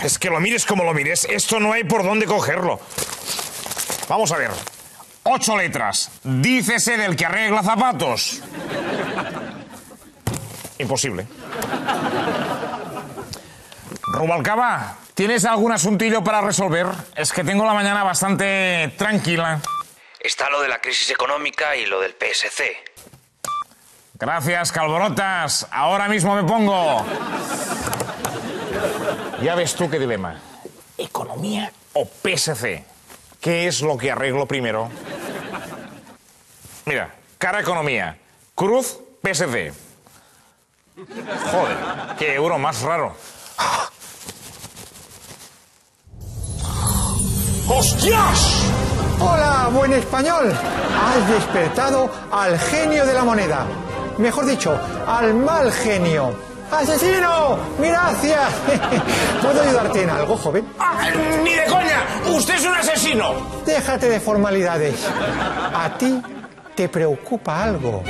Es que lo mires como lo mires, esto no hay por dónde cogerlo. Vamos a ver. 8 letras. Dícese del que arregla zapatos. Imposible. Rubalcaba, ¿tienes algún asuntillo para resolver? Es que tengo la mañana bastante tranquila. Está lo de la crisis económica y lo del PSC. Gracias, Calborotas. Ahora mismo me pongo. Ya ves tú qué dilema. ¿Economía o PSC? ¿Qué es lo que arreglo primero? Mira, cara economía. Cruz PSC. Joder, qué euro más raro. ¡Hostias! Hola, buen español. Has despertado al genio de la moneda. Mejor dicho, al mal genio. ¡Asesino! ¡Gracias! ¿Puedo ayudarte en algo, joven? ¡Ah, ¡ni de coña! ¡Usted es un asesino! Déjate de formalidades. ¿A ti te preocupa algo?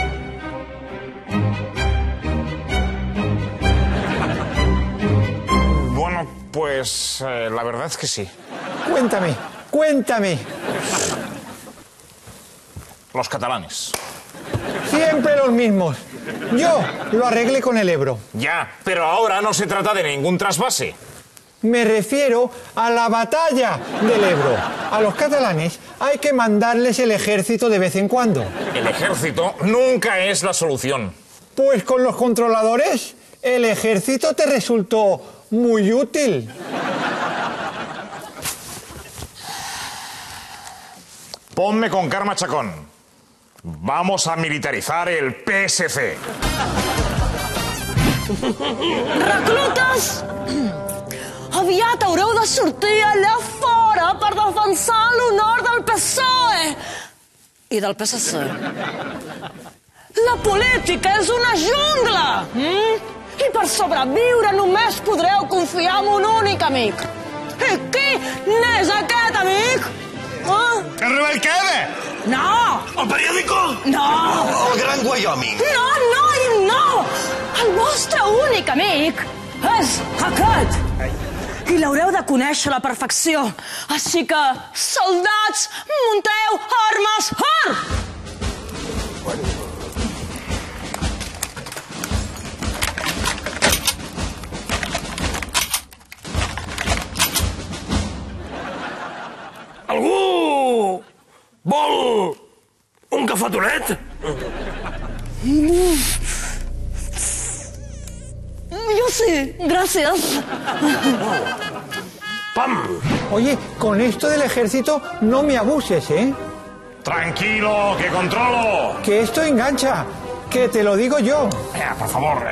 Bueno, pues la verdad es que sí. Cuéntame. Los catalanes. Siempre los mismos. Yo lo arreglé con el Ebro. Ya, pero ahora no se trata de ningún trasvase. Me refiero a la batalla del Ebro. A los catalanes hay que mandarles el ejército de vez en cuando. El ejército nunca es la solución. Pues con los controladores, el ejército te resultó muy útil. Ponme con Karma Chacón. Vamos a militarizar el PSC. Reclutes! Aviat haureu de sortir allà fora per defensar l'honor del PSOE i del PSC. La política és una jungla! I per sobreviure només podreu confiar en un únic amic. I qui n'és aquest amic? ¡El Rubalcaba! No! El periòdico? No! El Gran Wyoming? No! El vostre únic amic és aquest! I l'haureu de conèixer a la perfecció. Així que, soldats, munteu armes! Algú vol un cafetonet? Yo sí, gracias. Pam! Oye, con esto del ejército no me abuses, ¿eh? Tranquilo, que controlo. Que esto engancha, que te lo digo yo. Por favor,